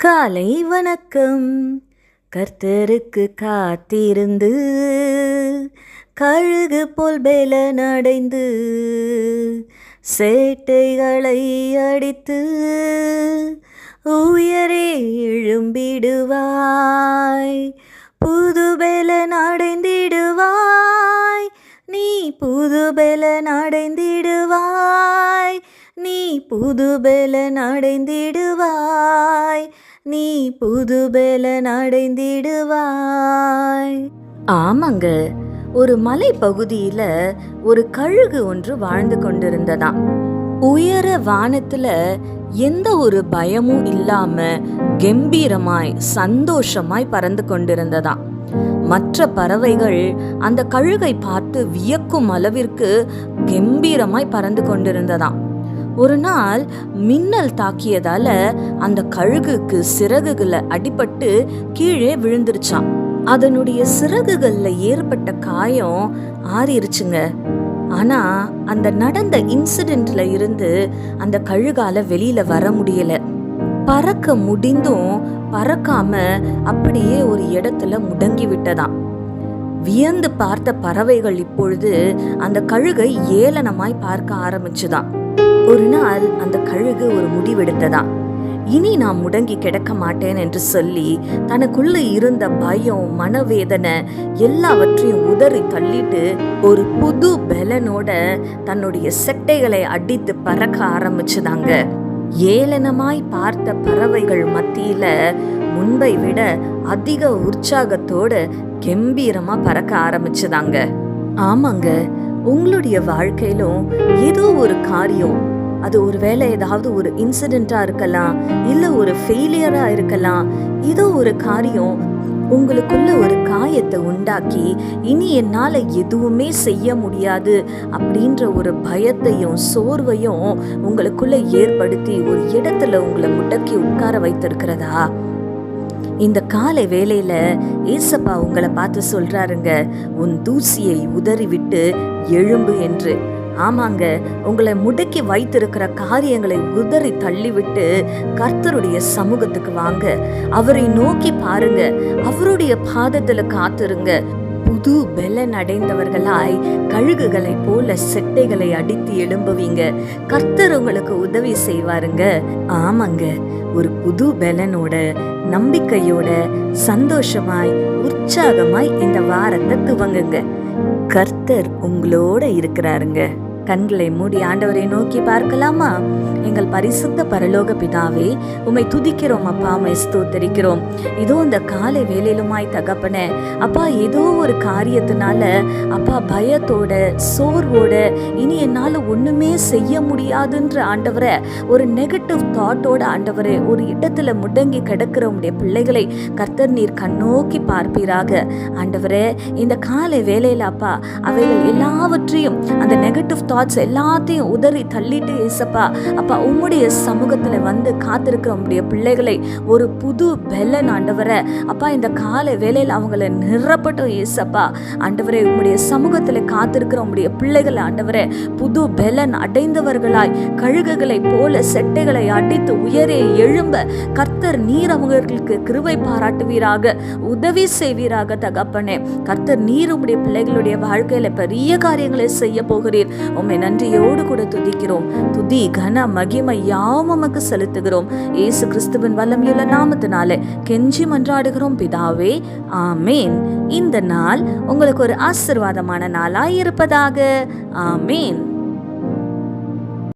காலை வணக்கம். கர்த்தருக்கு காத்திருந்து கழுகு போல் பெலனடைந்து சேட்டைகளை அடித்து உயரே எழும்பிடுவாய். புது பெலனடைந்திடுவாய், நீ புது பெலனடைந்திடுவாய், நீ புது பெலனடைந்திடுவாய், நீ புது பெலனடைந்திடுவாய். ஆமாங்க, ஒரு மலை பகுதியில ஒரு கழுகு ஒன்று வாழ்ந்து கொண்டிருந்ததாம். உயர வானத்துல எந்த ஒரு பயமும் இல்லாம கம்பீரமாய் சந்தோஷமாய் பறந்து கொண்டிருந்ததாம். மற்ற பறவைகள் அந்த கழுகை பார்த்து வியக்கும் அளவிற்கு கம்பீரமாய் பறந்து கொண்டிருந்ததாம். ஒரு நாள் மின்னல் தாக்கியதால அந்த கழுகுக்கு சிறகுகளை அடிபட்டு கீழே விழுந்துருச்சான். அதனுடைய சிறகுகள்ல ஏற்பட்ட காயம் ஆறிருச்சுங்க. ஆனா அந்த நடந்த இன்சிடென்ட்ல இருந்து அந்த கழுகால வெளியில வர முடியல. பறக்க முடிந்தும் பறக்காம அப்படியே ஒரு இடத்துல முடங்கி விட்டதாம். வியந்து பார்த்த பறவைகள் இப்பொழுது அந்த கழுகை ஏளனமாய் பார்க்க ஆரம்பிச்சுதான். ஒரு நாள் அந்த கழுகு ஒரு முடிவெடுத்ததாம். இனி நான் முடங்கி கிடக்க மாட்டேன் என்று சொல்லி தனக்குள்ள இருந்த பயம், மனவேதனை எல்லாவற்றையும் உதறி தள்ளிட்டு ஒரு புது பெலனோட தன்னுடைய செட்டைகளை அடித்து பறக்க ஆரம்பிச்சுதாங்க. ஏளனமாய் பார்த்த பறவைகள் மத்தியில முன்பை விட அதிக உற்சாகத்தோட கம்பீரமா பறக்க ஆரம்பிச்சுதாங்க. ஆமாங்க, உங்களுடைய வாழ்க்கையிலும் ஏதோ ஒரு காரியம், அது ஒருவேளை ஏதாவது ஒரு இன்சிடென்ட்டா இருக்கலாம், இல்ல ஒரு ஃபெயிலியரா இருக்கலாம், ஏதோ ஒரு காரியம் உங்களுக்குள்ள ஒரு காயத்தை உண்டாக்கி இனி என்னால எதுவுமே செய்ய முடியாது அப்படின்ற ஒரு பயத்தையும் சோர்வையும் உங்களுக்குள்ள ஏற்படுத்தி ஒரு இடத்துல உங்களை முடக்கி உட்கார வைத்திருக்கிறதா? இந்த காலை வேளையில ஏசப்பா உங்களை பார்த்து சொல்றாருங்க, உன் தூசியை உதறிவிட்டு எழும்பு என்று. ஆமாங்க, உங்களை முடக்கி வைத்திருக்கிற காரியங்களை உதறி தள்ளிவிட்டு கர்த்தருடைய சமூகத்துக்கு வாங்க. அவரை நோக்கி பாருங்க, அவருடைய பாதத்துல காத்துருங்க. புது பெலன் அடைந்தவர்களாய் கழுகுகளை போல செட்டைகளை அடித்து எழும்புவீங்க. கர்த்தர் உங்களுக்கு உதவி செய்வாருங்க. ஆமாங்க, ஒரு புது பெலனோட, நம்பிக்கையோட, சந்தோஷமாய், உற்சாகமாய் இந்த வாரத்தை துவங்குங்க. கர்த்தர் உங்களோட இருக்கிறாருங்க. கண்களை மூடி ஆண்டவரை நோக்கி பார்க்கலாமா? எங்கள் பரிசுத்த பரலோக பிதாவே, உம்மை துதிக்கிறோம் அப்பா, உம்மை ஸ்தோத்தரிக்கிறோம். இதோ இந்த காலை வேலையிலுமாய் தகப்பனே அப்பா, ஏதோ ஒரு காரியத்தினால அப்பா பயத்தோட சோர்வோட இனி என்னால ஒண்ணுமே செய்ய முடியாதுன்ற ஆண்டவரை ஒரு நெகட்டிவ் தாட்டோட ஆண்டவரே ஒரு இடத்துல முடங்கி கிடக்கிற உடைய பிள்ளைகளை கர்த்தர் நீர் கண்ணோக்கி பார்ப்பீராக. ஆண்டவரே, இந்த காலை வேலையில அப்பா அவைகள் எல்லாவற்றையும், அந்த நெகட்டிவ் தாட்ஸ் எல்லாத்தையும் உதறி தள்ளிட்டு ஏசப்பா அப்பா உம்முடைய சமூகத்துல வந்து காத்திருக்கிற உம்முடைய பிள்ளைகளை ஒரு புது பெலன் ஆண்டவரை அப்பா இந்த காலை வேலையில அவங்களை நிரப்பட்டும் ஏசப்பா. ஆண்டவரே, உம்முடைய சமூகத்துல காத்திருக்கிற உம்முடைய பிள்ளைகளை ஆண்டவரே புது பெலன் அடைந்தவர்களாய் கழுகுகளை போல செட்டைகளை அடித்து உயரே எழும்ப கர்த்தர் நீர் அவர்களுக்கு கிருபை பாராட்டுவீராக, உதவி செய்வீராக தகப்பனே. கர்த்தர் நீர் உம்முடைய பிள்ளைகளுடைய வாழ்க்கையில பெரிய காரியங்களை செய்ய போகிறீர். உம்மை நன்றியோடு கூட துதிக்கிறோம். துதி கன மகிமை யாவும் உமக்கு செலுத்துகிறோம். இயேசு கிறிஸ்துவின் வல்லமையுள்ள நாமத்தினாலே கெஞ்சி மன்றாடுகிறோம் பிதாவே, ஆமேன். இந்த நாள் உங்களுக்கு ஒரு ஆசீர்வாதமான நாளாய் இருப்பதாக. ஆமேன்.